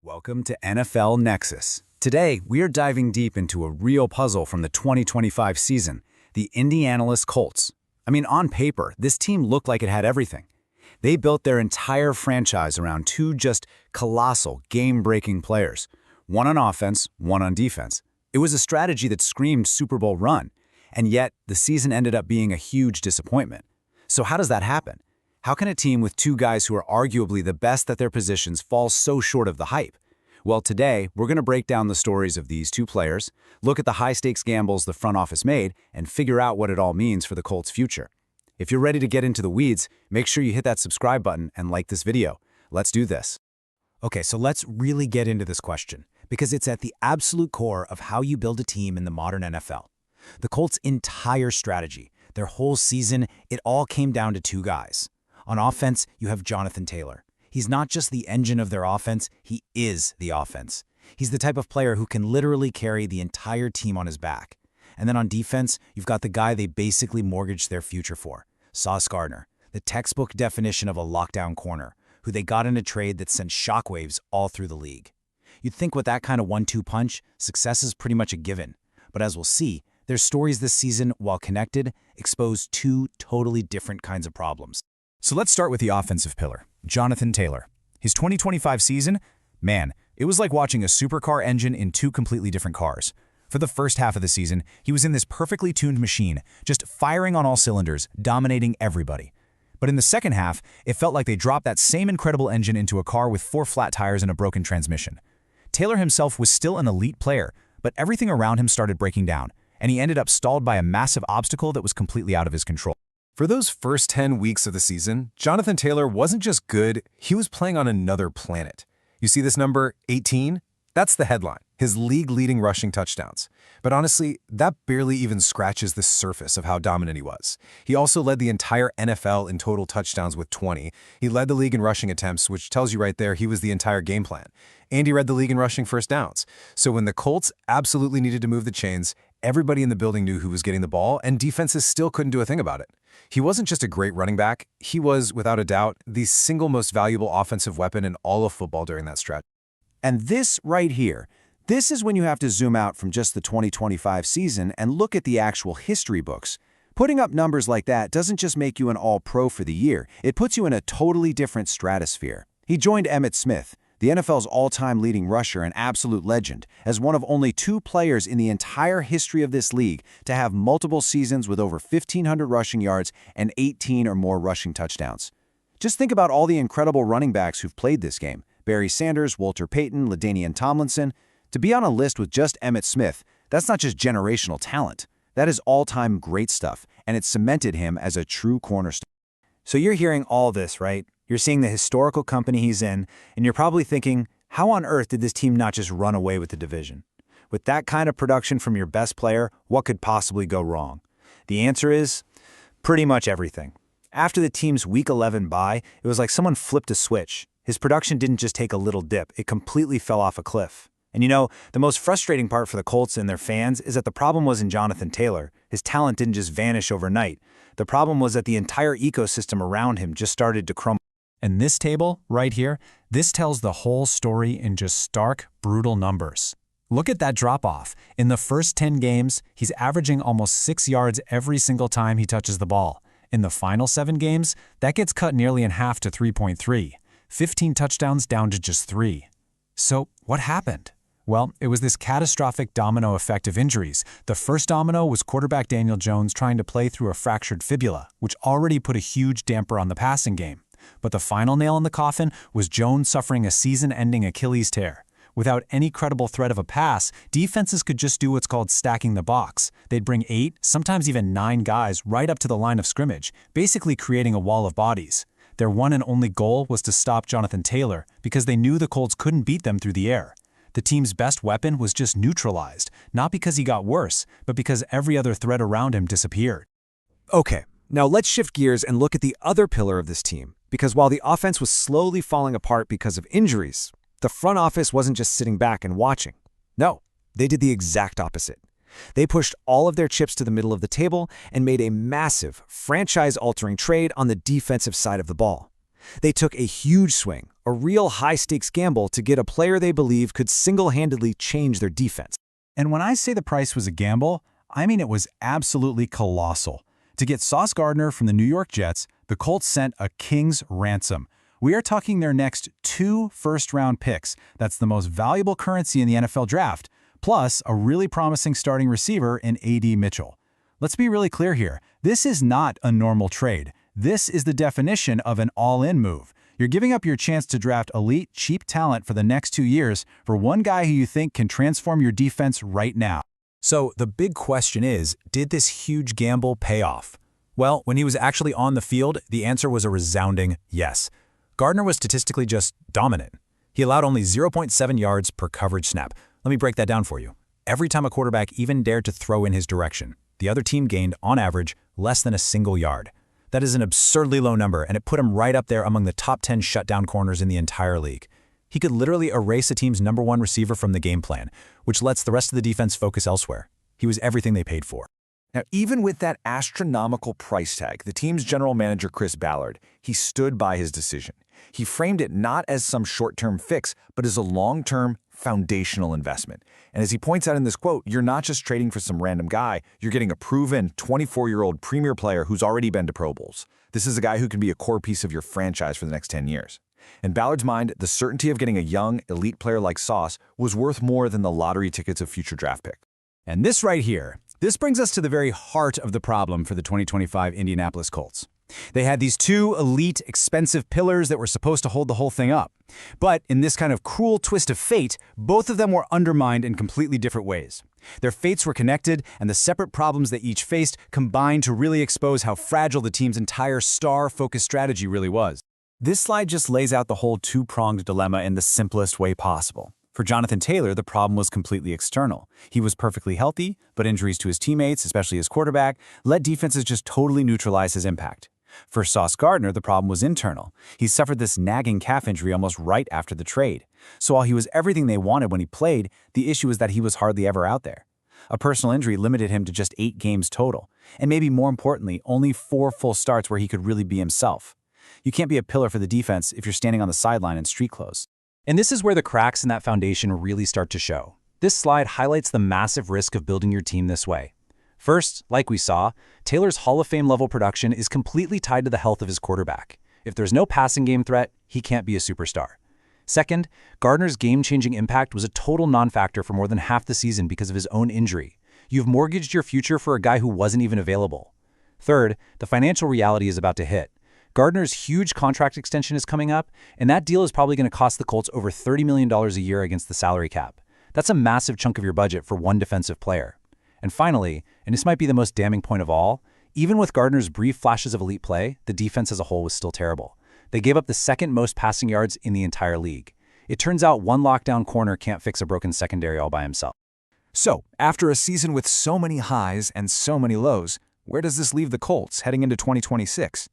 Welcome to NFL Nexus. Today, we are diving deep into a real puzzle from the 2025 season, the Indianapolis Colts. On paper, this team looked like it had everything. They built their entire franchise around two just colossal, game-breaking players, one on offense, one on defense. It was a strategy that screamed Super Bowl run, and yet the season ended up being a huge disappointment. So how does that happen? How can a team with two guys who are arguably the best at their positions fall so short of the hype? Well, today, we're going to break down the stories of these two players, look at the high-stakes gambles the front office made, and figure out what it all means for the Colts' future. If you're ready to get into the weeds, make sure you hit that subscribe button and like this video. Let's do this. Okay, so let's really get into this question, because it's at the absolute core of how you build a team in the modern NFL. The Colts' entire strategy, their whole season, it all came down to two guys. On offense, you have Jonathan Taylor. He's not just the engine of their offense, he is the offense. He's the type of player who can literally carry the entire team on his back. And then on defense, you've got the guy they basically mortgaged their future for, Sauce Gardner, the textbook definition of a lockdown corner, who they got in a trade that sent shockwaves all through the league. You'd think with that kind of 1-2 punch, success is pretty much a given. But as we'll see, their stories this season, while connected, expose two totally different kinds of problems. So let's start with the offensive pillar, Jonathan Taylor. His 2025 season, man, it was like watching a supercar engine in two completely different cars. For the first half of the season, he was in this perfectly tuned machine, just firing on all cylinders, dominating everybody. But in the second half, it felt like they dropped that same incredible engine into a car with 4 flat tires and a broken transmission. Taylor himself was still an elite player, but everything around him started breaking down, and he ended up stalled by a massive obstacle that was completely out of his control. For those first 10 weeks of the season, Jonathan Taylor wasn't just good, he was playing on another planet. You see this number, 18? That's the headline, his league-leading rushing touchdowns. But honestly, that barely even scratches the surface of how dominant he was. He also led the entire NFL in total touchdowns with 20. He led the league in rushing attempts, which tells you right there he was the entire game plan. And he led the league in rushing first downs. So when the Colts absolutely needed to move the chains, everybody in the building knew who was getting the ball, and defenses still couldn't do a thing about it. He wasn't just a great running back, he was, without a doubt, the single most valuable offensive weapon in all of football during that stretch. And this right here, this is when you have to zoom out from just the 2025 season and look at the actual history books. Putting up numbers like that doesn't just make you an all-pro for the year, it puts you in a totally different stratosphere. He joined Emmitt Smith, the NFL's all-time leading rusher and absolute legend, as one of only 2 players in the entire history of this league to have multiple seasons with over 1,500 rushing yards and 18 or more rushing touchdowns. Just think about all the incredible running backs who've played this game: Barry Sanders, Walter Payton, LaDainian Tomlinson. To be on a list with just Emmitt Smith, that's not just generational talent. That is all-time great stuff, and it cemented him as a true cornerstone. So you're hearing all this, right? You're seeing the historical company he's in, and you're probably thinking, how on earth did this team not just run away with the division? With that kind of production from your best player, what could possibly go wrong? The answer is pretty much everything. After the team's Week 11 bye, it was like someone flipped a switch. His production didn't just take a little dip, it completely fell off a cliff. And the most frustrating part for the Colts and their fans is that the problem wasn't Jonathan Taylor. His talent didn't just vanish overnight. The problem was that the entire ecosystem around him just started to crumble. And this table, right here, this tells the whole story in just stark, brutal numbers. Look at that drop-off. In the first 10 games, he's averaging almost 6 yards every single time he touches the ball. In the final 7 games, that gets cut nearly in half to 3.3. 15 touchdowns down to just 3. So, what happened? Well, it was this catastrophic domino effect of injuries. The first domino was quarterback Daniel Jones trying to play through a fractured fibula, which already put a huge damper on the passing game. But the final nail in the coffin was Jones suffering a season-ending Achilles tear. Without any credible threat of a pass, defenses could just do what's called stacking the box. They'd bring 8, sometimes even 9 guys right up to the line of scrimmage, basically creating a wall of bodies. Their one and only goal was to stop Jonathan Taylor because they knew the Colts couldn't beat them through the air. The team's best weapon was just neutralized, not because he got worse, but because every other threat around him disappeared. Okay, now let's shift gears and look at the other pillar of this team, because while the offense was slowly falling apart because of injuries, the front office wasn't just sitting back and watching. No, they did the exact opposite. They pushed all of their chips to the middle of the table and made a massive, franchise-altering trade on the defensive side of the ball. They took a huge swing, a real high-stakes gamble to get a player they believe could single-handedly change their defense. And when I say the price was a gamble, I mean it was absolutely colossal. To get Sauce Gardner from the New York Jets, the Colts sent a king's ransom. We are talking their next 2 first-round picks. That's the most valuable currency in the NFL draft, plus a really promising starting receiver in A.D. Mitchell. Let's be really clear here. This is not a normal trade. This is the definition of an all-in move. You're giving up your chance to draft elite, cheap talent for the next 2 years for one guy who you think can transform your defense right now. So the big question is, did this huge gamble pay off? Well, when he was actually on the field, the answer was a resounding yes. Gardner was statistically just dominant. He allowed only 0.7 yards per coverage snap. Let me break that down for you. Every time a quarterback even dared to throw in his direction, the other team gained, on average, less than a single yard. That is an absurdly low number, and it put him right up there among the top 10 shutdown corners in the entire league. He could literally erase a team's number 1 receiver from the game plan, which lets the rest of the defense focus elsewhere. He was everything they paid for. Now, even with that astronomical price tag, the team's general manager, Chris Ballard, he stood by his decision. He framed it not as some short-term fix, but as a long-term, foundational investment. And as he points out in this quote, you're not just trading for some random guy, you're getting a proven 24-year-old premier player who's already been to Pro Bowls. This is a guy who can be a core piece of your franchise for the next 10 years. In Ballard's mind, the certainty of getting a young, elite player like Sauce was worth more than the lottery tickets of future draft picks. And this right here, this brings us to the very heart of the problem for the 2025 Indianapolis Colts. They had these 2 elite, expensive pillars that were supposed to hold the whole thing up. But in this kind of cruel twist of fate, both of them were undermined in completely different ways. Their fates were connected, and the separate problems they each faced combined to really expose how fragile the team's entire star-focused strategy really was. This slide just lays out the whole 2-pronged dilemma in the simplest way possible. For Jonathan Taylor, the problem was completely external. He was perfectly healthy, but injuries to his teammates, especially his quarterback, let defenses just totally neutralize his impact. For Sauce Gardner, the problem was internal. He suffered this nagging calf injury almost right after the trade. So while he was everything they wanted when he played, the issue was that he was hardly ever out there. A personal injury limited him to just 8 games total, and maybe more importantly, only 4 full starts where he could really be himself. You can't be a pillar for the defense if you're standing on the sideline in street clothes. And this is where the cracks in that foundation really start to show. This slide highlights the massive risk of building your team this way. First, like we saw, Taylor's Hall of Fame level production is completely tied to the health of his quarterback. If there's no passing game threat, he can't be a superstar. Second, Gardner's game-changing impact was a total non-factor for more than half the season because of his own injury. You've mortgaged your future for a guy who wasn't even available. Third, the financial reality is about to hit. Gardner's huge contract extension is coming up, and that deal is probably going to cost the Colts over $30 million a year against the salary cap. That's a massive chunk of your budget for one defensive player. And finally, and this might be the most damning point of all, even with Gardner's brief flashes of elite play, the defense as a whole was still terrible. They gave up the 2nd most passing yards in the entire league. It turns out one lockdown corner can't fix a broken secondary all by himself. So, after a season with so many highs and so many lows, where does this leave the Colts heading into 2026?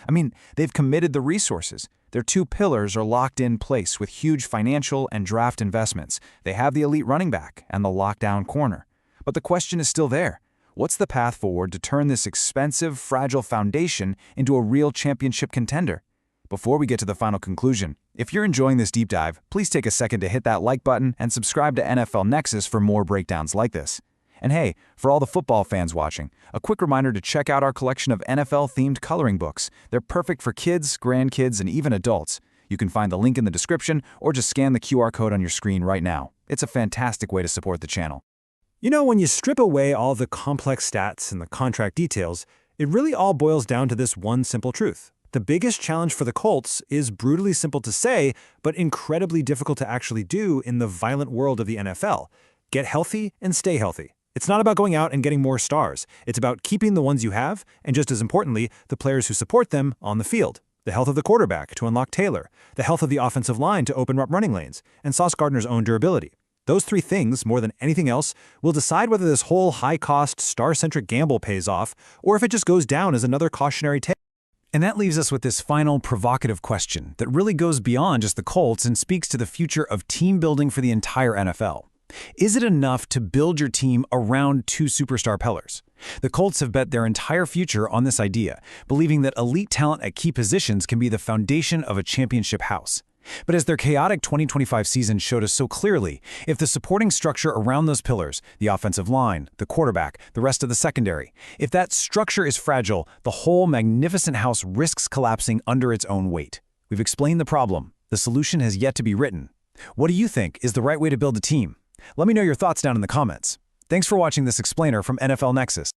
I mean, they've committed the resources. Their 2 pillars are locked in place with huge financial and draft investments. They have the elite running back and the lockdown corner. But the question is still there. What's the path forward to turn this expensive, fragile foundation into a real championship contender? Before we get to the final conclusion, if you're enjoying this deep dive, please take a second to hit that like button and subscribe to NFL Nexus for more breakdowns like this. And hey, for all the football fans watching, a quick reminder to check out our collection of NFL-themed coloring books. They're perfect for kids, grandkids, and even adults. You can find the link in the description or just scan the QR code on your screen right now. It's a fantastic way to support the channel. You know, when you strip away all the complex stats and the contract details, it really all boils down to this one simple truth. The biggest challenge for the Colts is brutally simple to say, but incredibly difficult to actually do in the violent world of the NFL. Get healthy and stay healthy. It's not about going out and getting more stars. It's about keeping the ones you have, and just as importantly, the players who support them on the field. The health of the quarterback to unlock Taylor, the health of the offensive line to open up running lanes, and Sauce Gardner's own durability. Those 3 things, more than anything else, will decide whether this whole high-cost, star-centric gamble pays off, or if it just goes down as another cautionary tale. And that leaves us with this final provocative question that really goes beyond just the Colts and speaks to the future of team building for the entire NFL. Is it enough to build your team around 2 superstar pillars? The Colts have bet their entire future on this idea, believing that elite talent at key positions can be the foundation of a championship house. But as their chaotic 2025 season showed us so clearly, if the supporting structure around those pillars, the offensive line, the quarterback, the rest of the secondary, if that structure is fragile, the whole magnificent house risks collapsing under its own weight. We've explained the problem. The solution has yet to be written. What do you think is the right way to build a team? Let me know your thoughts down in the comments. Thanks for watching this explainer from NFL Nexus.